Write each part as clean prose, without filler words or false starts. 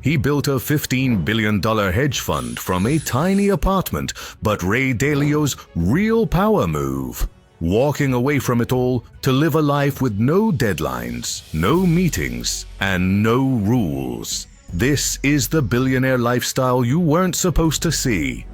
He built a $15 billion hedge fund from a tiny apartment, but Ray Dalio's real power move, walking away from it all to live a life with no deadlines, no meetings, and no rules. This is the billionaire lifestyle you weren't supposed to see.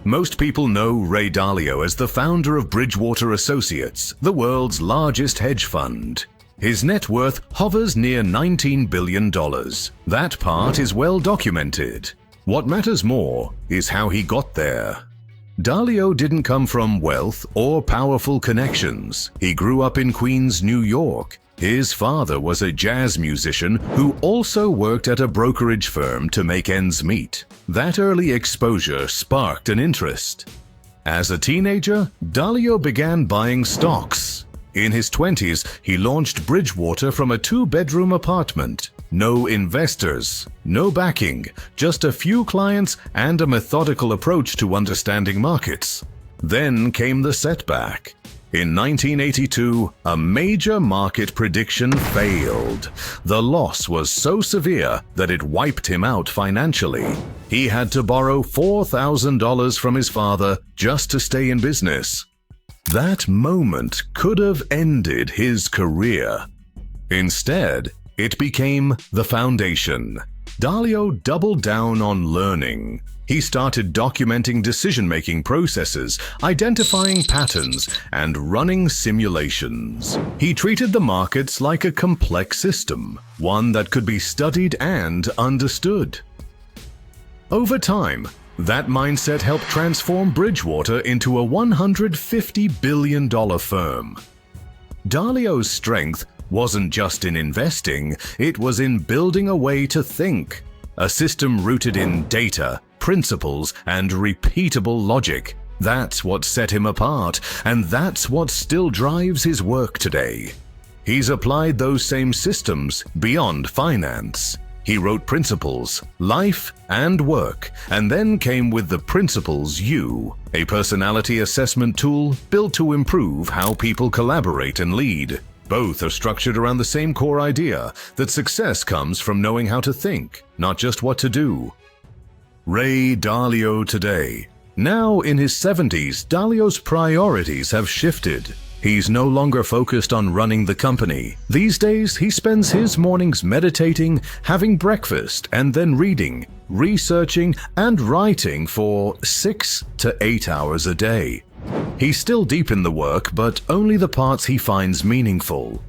Most people know Ray Dalio as the founder of Bridgewater Associates, the world's largest hedge fund. His net worth hovers near $19 billion. That part is well documented. What matters more is how he got there. Dalio didn't come from wealth or powerful connections. He grew up in Queens, New York. His father was a jazz musician who also worked at a brokerage firm to make ends meet. That early exposure sparked an interest. As a teenager, Dalio began buying stocks. In his 20s, he launched Bridgewater from a 2-bedroom apartment. No investors, no backing, just a few clients and a methodical approach to understanding markets. Then came the setback. In 1982, a major market prediction failed. The loss was so severe that it wiped him out financially. He had to borrow $4,000 from his father just to stay in business. That moment could have ended his career. Instead, it became the foundation. Dalio doubled down on learning. He started documenting decision-making processes, identifying patterns, and running simulations. He treated the markets like a complex system, one that could be studied and understood. Over time, that mindset helped transform Bridgewater into a $150 billion firm. Dalio's strength wasn't just in investing, it was in building a way to think. A system rooted in data, principles, and repeatable logic. That's what set him apart, and that's what still drives his work today. He's applied those same systems beyond finance. He wrote Principles, Life and Work, and then came with the Principles U, a personality assessment tool built to improve how people collaborate and lead. Both are structured around the same core idea that success comes from knowing how to think, not just what to do. Ray Dalio today. Now in his 70s, Dalio's priorities have shifted. He's no longer focused on running the company. These days, he spends his mornings meditating, having breakfast, and then reading, researching, and writing for 6 to 8 hours a day. He's still deep in the work, but only the parts he finds meaningful.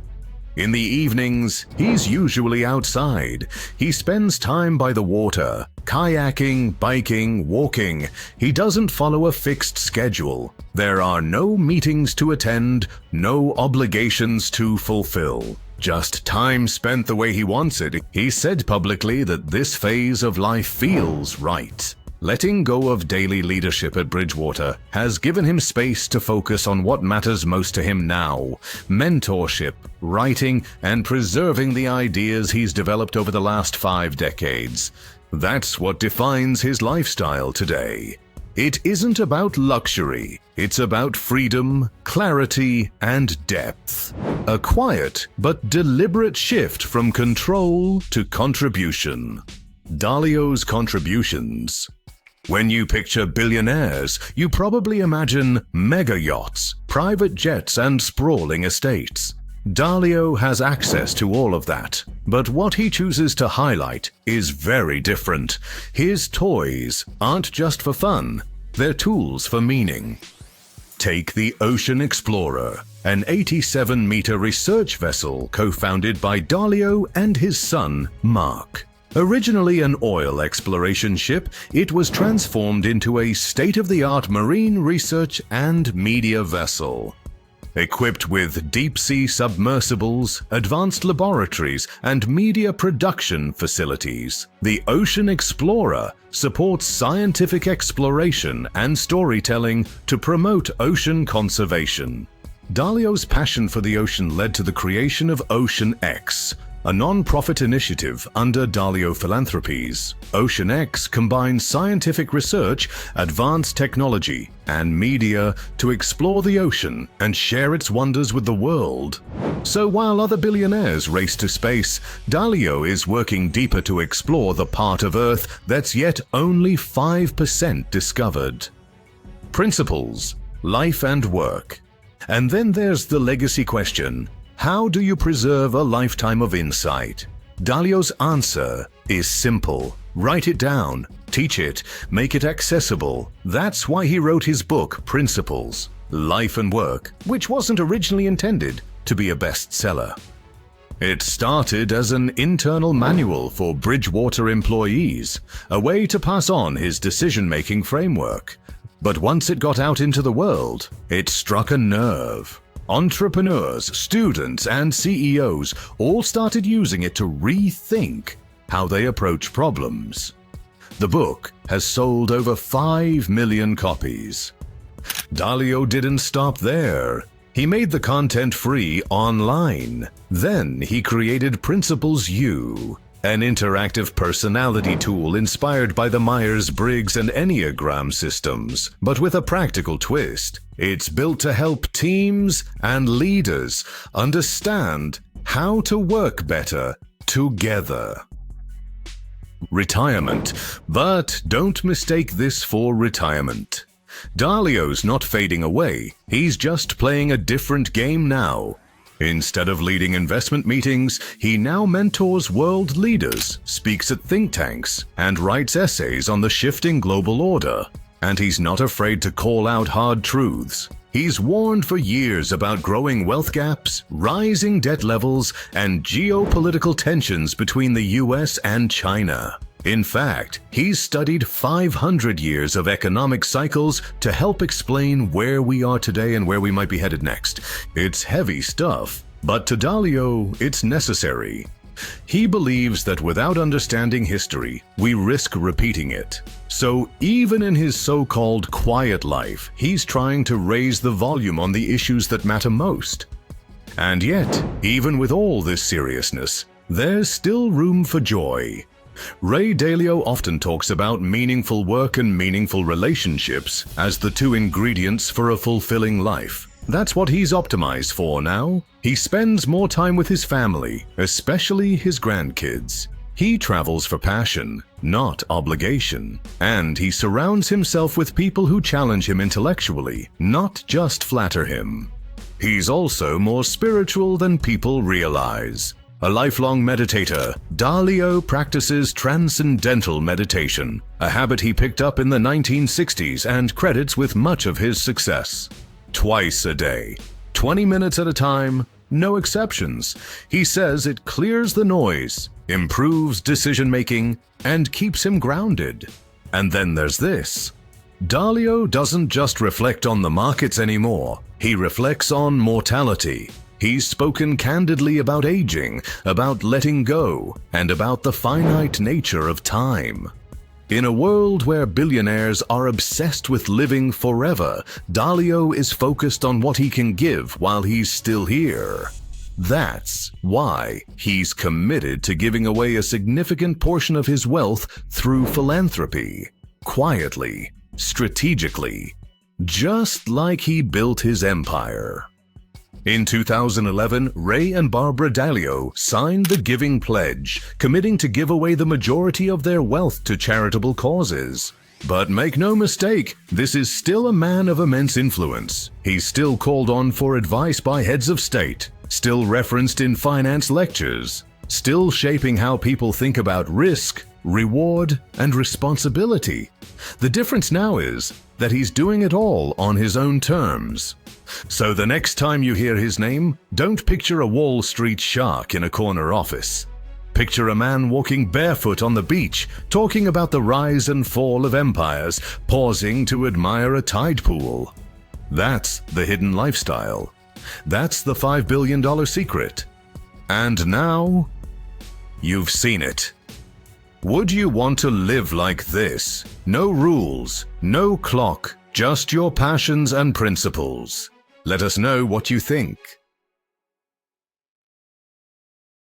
In the evenings, he's usually outside. He spends time by the water, kayaking, biking, walking. He doesn't follow a fixed schedule. There are no meetings to attend, no obligations to fulfill. Just time spent the way he wants it. He said publicly that this phase of life feels right. Letting go of daily leadership at Bridgewater has given him space to focus on what matters most to him now: mentorship, writing, and preserving the ideas he's developed over the last 5 decades. That's what defines his lifestyle today. It isn't about luxury, it's about freedom, clarity, and depth. A quiet but deliberate shift from control to contribution. Dalio's contributions. When you picture billionaires, you probably imagine mega yachts, private jets, and sprawling estates. Dalio has access to all of that, but what he chooses to highlight is very different. His toys aren't just for fun, they're tools for meaning. Take the Ocean Explorer, an 87-meter research vessel co-founded by Dalio and his son, Mark. Originally an oil exploration ship, it was transformed into a state-of-the-art marine research and media vessel. Equipped with deep-sea submersibles, advanced laboratories, and media production facilities, the Ocean Explorer supports scientific exploration and storytelling to promote ocean conservation. Dalio's passion for the ocean led to the creation of OceanX, a non-profit initiative under Dalio Philanthropies. OceanX combines scientific research, advanced technology, and media to explore the ocean and share its wonders with the world. So while other billionaires race to space, Dalio is working deeper to explore the part of Earth that's yet only 5% discovered. Principles, life and work. And then there's the legacy question. How do you preserve a lifetime of insight? Dalio's answer is simple. Write it down, teach it, make it accessible. That's why he wrote his book, Principles, Life and Work, which wasn't originally intended to be a bestseller. It started as an internal manual for Bridgewater employees, a way to pass on his decision-making framework. But once it got out into the world, it struck a nerve. Entrepreneurs, students, and CEOs all started using it to rethink how they approach problems. The book has sold over 5 million copies. Dalio didn't stop there. He made the content free online. Then he created Principles U, an interactive personality tool inspired by the Myers-Briggs and Enneagram systems, but with a practical twist. It's built to help teams and leaders understand how to work better together. Retirement. But don't mistake this for retirement. Dalio's not fading away. He's just playing a different game now. Instead of leading investment meetings, he now mentors world leaders, speaks at think tanks, and writes essays on the shifting global order. And he's not afraid to call out hard truths. He's warned for years about growing wealth gaps, rising debt levels, and geopolitical tensions between the US and China. In fact, he's studied 500 years of economic cycles to help explain where we are today and where we might be headed next. It's heavy stuff, but to Dalio, it's necessary. He believes that without understanding history, we risk repeating it. So even in his so-called quiet life, he's trying to raise the volume on the issues that matter most. And yet, even with all this seriousness, there's still room for joy. Ray Dalio often talks about meaningful work and meaningful relationships as the two ingredients for a fulfilling life. That's what he's optimized for now. He spends more time with his family, especially his grandkids. He travels for passion, not obligation. And he surrounds himself with people who challenge him intellectually, not just flatter him. He's also more spiritual than people realize. A lifelong meditator, Dalio practices transcendental meditation, a habit he picked up in the 1960s and credits with much of his success. Twice a day, 20 minutes at a time, no exceptions. He says it clears the noise, improves decision-making, and keeps him grounded. And then there's this. Dalio doesn't just reflect on the markets anymore. He reflects on mortality. He's spoken candidly about aging, about letting go, and about the finite nature of time. In a world where billionaires are obsessed with living forever, Dalio is focused on what he can give while he's still here. That's why he's committed to giving away a significant portion of his wealth through philanthropy, quietly, strategically, just like he built his empire. In 2011, Ray and Barbara Dalio signed the Giving Pledge, committing to give away the majority of their wealth to charitable causes. But make no mistake, this is still a man of immense influence. He's still called on for advice by heads of state, still referenced in finance lectures, still shaping how people think about risk, reward, and responsibility. The difference now is that he's doing it all on his own terms. So the next time you hear his name, don't picture a Wall Street shark in a corner office. Picture a man walking barefoot on the beach, talking about the rise and fall of empires, pausing to admire a tide pool. That's the hidden lifestyle. That's the $5 billion secret. And now, you've seen it. Would you want to live like this? No rules, no clock, just your passions and principles. Let us know what you think.